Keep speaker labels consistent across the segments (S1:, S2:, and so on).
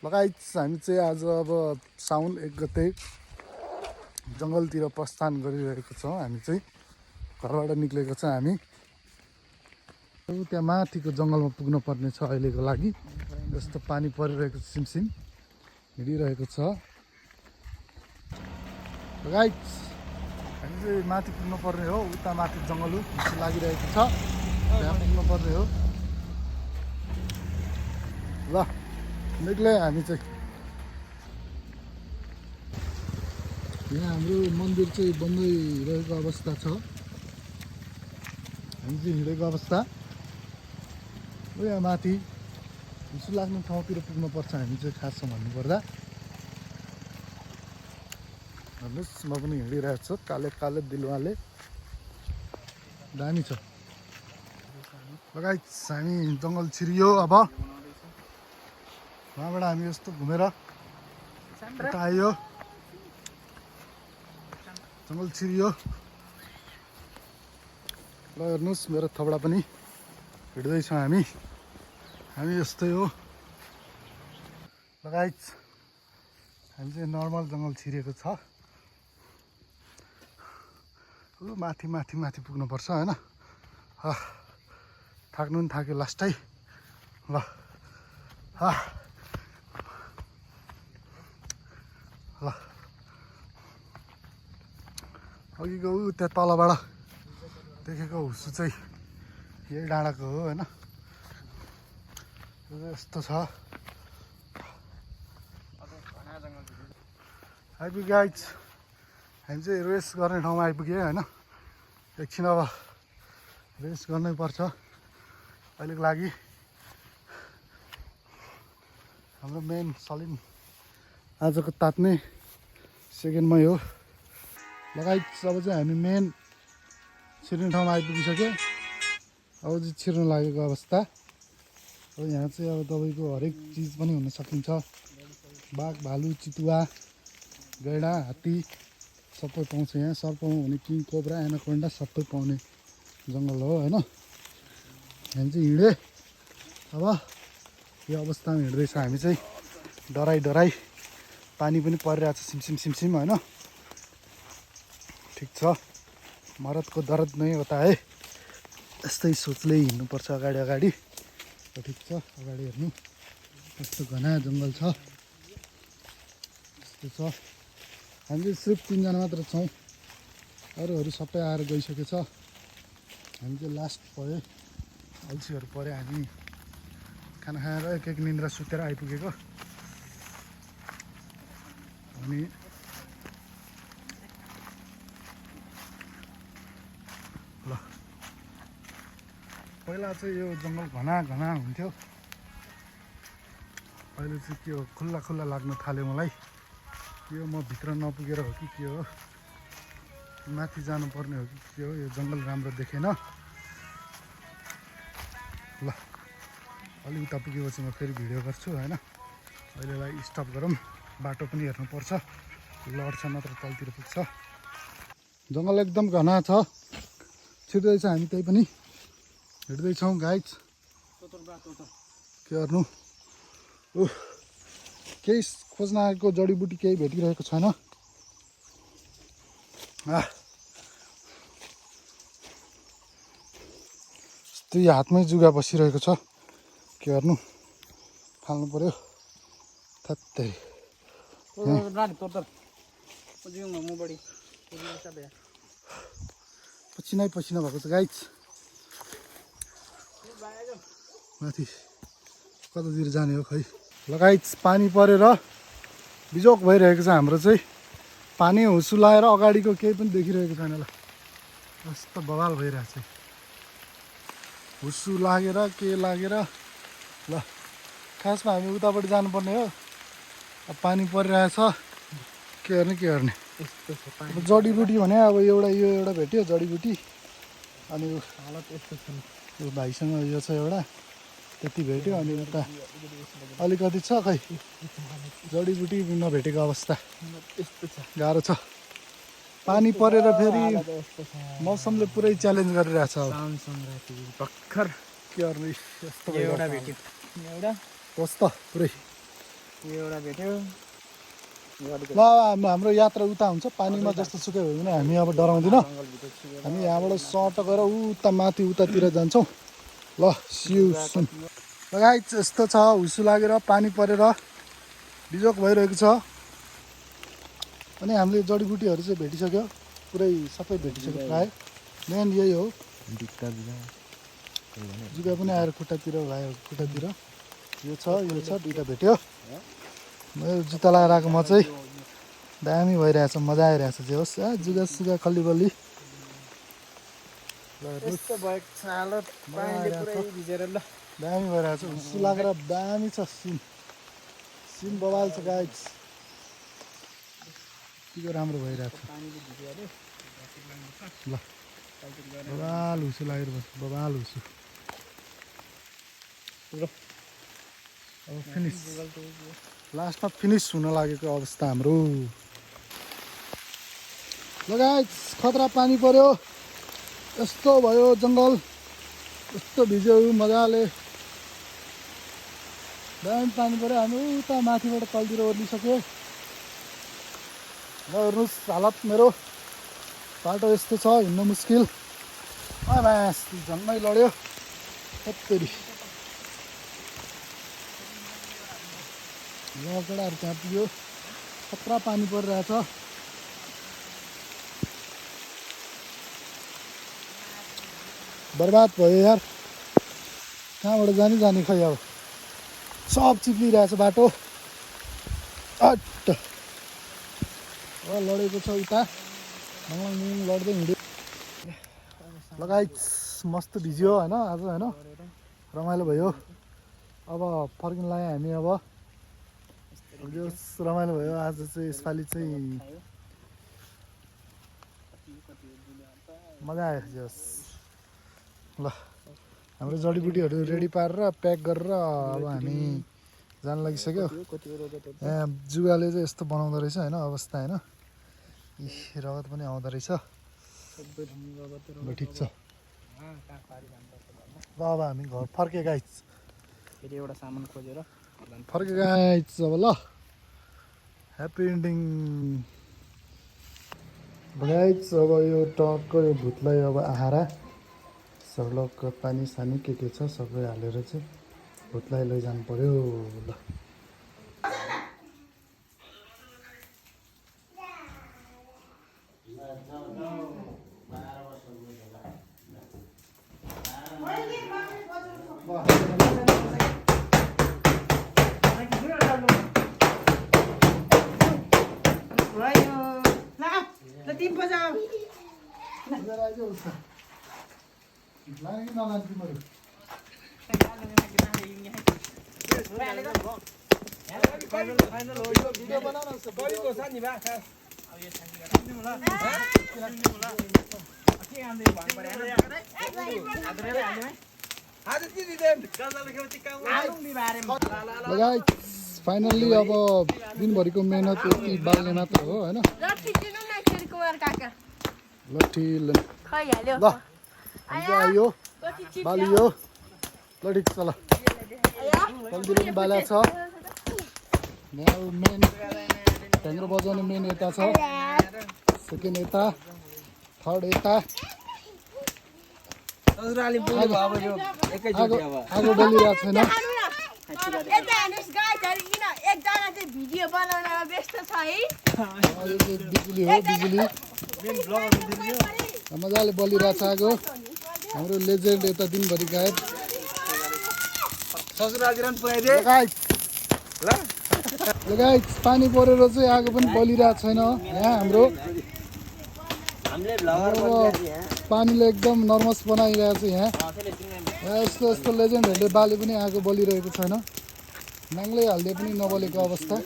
S1: लगायत हामी चाहिँ आज अब साउन 1 गते जङ्गलतिर प्रस्थान गरिरहेको छौँ। हामी चाहिँ घरबाट निक्लेको छ। हामी त्यहाँ माथिको जङ्गलमा पुग्नु पर्ने छ अहिलेको लागि। जस्तो पानी परिरहेको छ, सिमसिम हिँडिरहेको छ। लगायत हामी चाहिँ माथि पुग्नु पर्ने हो। उता माथि जङ्गल लागिरहेको छ, त्यहाँ पुग्नु पर्ने हो। ल निक्ले हामी चाहिँ। यहाँ हाम्रो मन्दिर चाहिँ बन्दै रहेको अवस्था छ। हामी चाहिँ हिँडेको अवस्था हो। यहाँ माथि हुसु लाग्ने ठाउँतिर पुग्नुपर्छ हामी चाहिँ खासमा भन्नुपर्दा। हेर्नुहोस् म पनि हिँडिरहेको छु काले काले दिलवाले, दामी छ। लगायत हामी जङ्गल छिरियो। अब वहाँबाट हामी यस्तो घुमेर यता आयो, जङ्गल छिरियो। ल हेर्नुहोस् मेरो थपडा पनि हिँड्दैछौँ हामी यस्तै हो। लगायत हामी चाहिँ नर्मल जङ्गल छिरेको छ। माथि माथि माथि पुग्नुपर्छ होइन। थाक्नु पनि थाक्यो लास्टै। ल ल अघिको त्यहाँ तलबाट देखेको हुसु चाहिँ यही डाँडाको हो होइन। यस्तो छ। आइपुग्यो गाइज, हामी चाहिँ रेस गर्ने ठाउँमा आइपुग्यो होइन। एकछिन अब रेस गर्नै पर्छ अहिलेको लागि। हाम्रो मेन सलिम आजको तात्ने सेकेन्डमै हो। लगायत अब चाहिँ हामी मेन छिर्ने ठाउँमा आइपुगिसक्यो। अब चाहिँ छिर्न लागेको अवस्था अब। यहाँ चाहिँ अब तपाईँको हरेक चिज पनि हुन सकिन्छ। बाघ, भालु, चितुवा, गैँडा, हात्ती सबै पाउँछ यहाँ। सर्प भने किङ कोब्रा, एनाकोन्डा सबै पाउने जङ्गल हो होइन। हामी चाहिँ हिँडे अब यो अवस्थामा हिँड्दैछ हामी चाहिँ। डराइ डराइ पानी पनि परिरहेको छ सिमसिम सिमसिम होइन। ठिक छ, मरदको दर्द नै होता है। यस्तै सोचले हिँड्नुपर्छ अगाडि अगाडि। ठिक छ, अगाडि हेर्नु यस्तो घना जङ्गल छ। यस्तो छ। हामी चाहिँ सिर्फ 3 जना मात्र छौँ, अरूहरू सबै आएर गइसकेको छ। हामी चाहिँ लास्ट पऱ्यो, अल्छीहरू पऱ्यो। हामी खाना खाएर एक निन्द्रा सुतेर आइपुगेको। अनि ल पहिला चाहिँ यो जङ्गल घना घना हुन्थ्यो, अहिले चाहिँ के हो खुल्ला खुल्ला लाग्न थाल्यो मलाई। यो म भित्र नपुगेर हो कि के हो, माथि जानुपर्ने हो कि के हो, यो जङ्गल राम्रो देखेन। ल अलि उता पुगेपछि म फेरि भिडियो गर्छु होइन। अहिलेलाई स्टप गरौँ, बाटो पनि हेर्नुपर्छ, लड्छ नत्र तलतिर पुग्छ। जङ्गल एकदम घना छ, छिर्दैछ हामी त्यही पनि हिँड्दैछौँ गाइज। के गर्नु, केही खोज्न आएको जडीबुटी केही भेटिरहेको छैन। त्यही हातमै जुगा बसिरहेको छ। के गर्नु, फाल्नु पर्यो। थत्तै पसिनै पसिना भएको छ गाइज। माथि कतातिर जाने हो खै। लगायत पानी परेर बिजोक भइरहेको छ हाम्रो चाहिँ। पानी हुसु लाएर अगाडिको केही पनि देखिरहेको छैन। ल यस्तो बवाल भइरहेको छ, हुसु लागेर के लागेर। ल खासमा हामी उतापट्टि जानुपर्ने हो, अब पानी परिरहेछ। के गर्ने के गर्ने। अब जडीबुटी भने अब एउटा यो एउटा भेट्यो जडीबुटी। अनि हालत यस्तो छ, यो भाइसँग यो छ एउटा, त्यति भेट्यो। अनि उता अलिकति छ खै, जडीबुटी नभेटेको अवस्था। गाह्रो छ। पानी परेर फेरि मौसमले पुरै च्यालेन्ज गरिरहेछ। भर्खर के गर्ने, यस्तो एउटा भेट्यो, एउटा कस्तो पुरै
S2: एउटा भेट्यो
S1: ल हाम्रो यात्रा उता हुन्छ पानीमा जस्तो सुकै भयो भने हामी अब डराउँदिनँ हामी यहाँबाट सर्ट गएर उता माथि उतातिर जान्छौँ ल सिउ सुन गाइस यस्तो छ हुसु लागेर पानी परेर बिजोक भइरहेको छ अनि हामीले जडीबुटीहरू चाहिँ भेटिसक्यो पुरै सबै भेटिसक्यो प्रायः मेन यही हो जुगा पनि आएर खुट्टातिर भाइ खुट्टातिर यो छ दुइटा भेट्यो मेरो जुत्ता लगाएर आएको म चाहिँ दामी भइरहेछ मजा आइरहेछ जे होस् जुगा सुगा खल्ली बल्ली
S2: यस्तो भएको छ हालत पानीले पुरै भिजेर ल
S1: दामी भइरहेछ हुसु लागेर दामी छ सिन बबाल छ गाइस के राम्रो भइरहेछ
S2: पानीले भिज्यो अरे
S1: ल बबाल हुसु लागेर बस बबाल हुसु अब फिनिस लास्टमा फिनिस हुन लागेको अवस्था हाम्रो ल गाइस खतरा पानी पर्यो यस्तो भयो जङ्गल यस्तो भिज्यो मजाले दामी पानी पर्यो हामी उता माथिबाट तलतिर ओर्लिसक्यो ल हेर्नुहोस् हालत मेरो बाटो यस्तो छ हिँड्न मुस्किल झन्मै लड्यो कत्तरी ल केटाहरू त्यहाँ पुग्यो खतरा पानी परिरहेछ बर्बाद भयो यार कहाँबाट जाने खै अब सब चिप्लिरहेछ बाटो अट्ट लडेको छ उता लड्दै हिँड्यो लगाइट मस्त भिज्यो होइन आज होइन रमाइलो भयो अब फर्किन लाग्यो हामी अब रमाइलो भयो आज चाहिँ यसपालि चाहिँ मजा आयो जस ल हाम्रो जडीबुटीहरू रेडी पारेर प्याक गरेर अब हामी जान लागिसक्यो यहाँ जुगाले चाहिँ यस्तो बनाउँदो रहेछ होइन अवस्था होइन रगत पनि आउँदो रहेछ ल ठिक छ ल अब हामी घर फर्के गाइस
S2: फेरि एउटा सामान खोजेर
S1: फर्के गाइस अब ल ह्याप्पी इन्डिङ गाइस अब यो टकको यो भुतलाई अब आहारा सर्लक पानी सानी के छ सबै हालेर चाहिँ भुतलाई लैजानु पर्यो ल फाइनल्ली अब दिनभरिको मेहनत यति बाल्ने मात्र हो होइन लट्ठी ल आयो बालियो ल ठिक छ ल कलतिर पनि बाला छ मेन ढ्याङ्ग्रो बजाउने मेन यता छ सेकेन्ड यता थर्ड यता आगो बलिरहेको छैन
S3: भिडियो बनाउनमा व्यस्त छ है
S1: बिजुली हो बिजुली मजाले बलिरहेको छ आगो हाम्रो लेजेन्ड यता दिनभरि गायब लगायत पानी परेर चाहिँ आगो पनि बलिरहेको छैन यहाँ हाम्रो पानीले एकदम नर्भस बनाइरहेको छ यहाँ यस्तो यस्तो लेजेन्डहरूले बाले पनि आगो बलिरहेको छैन नाङ्लै हाल्दै पनि नबलेको अवस्था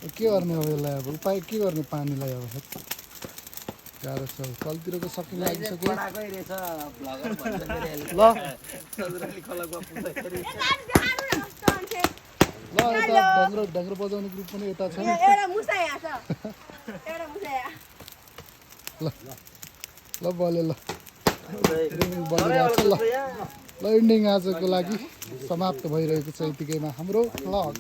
S1: के गर्ने अब यसलाई अब उपाय के गर्ने पानीलाई अब गाह्रो छ तलतिरको सकिन लागिसक्यो ल यता ढ्याङ्ग्रो बजाउने ग्रुप पनि यता छ ल बले ल बलिरहेको छ ल इन्डिङ आजको लागि समाप्त भइरहेको छ यतिकैमा हाम्रो भ्लग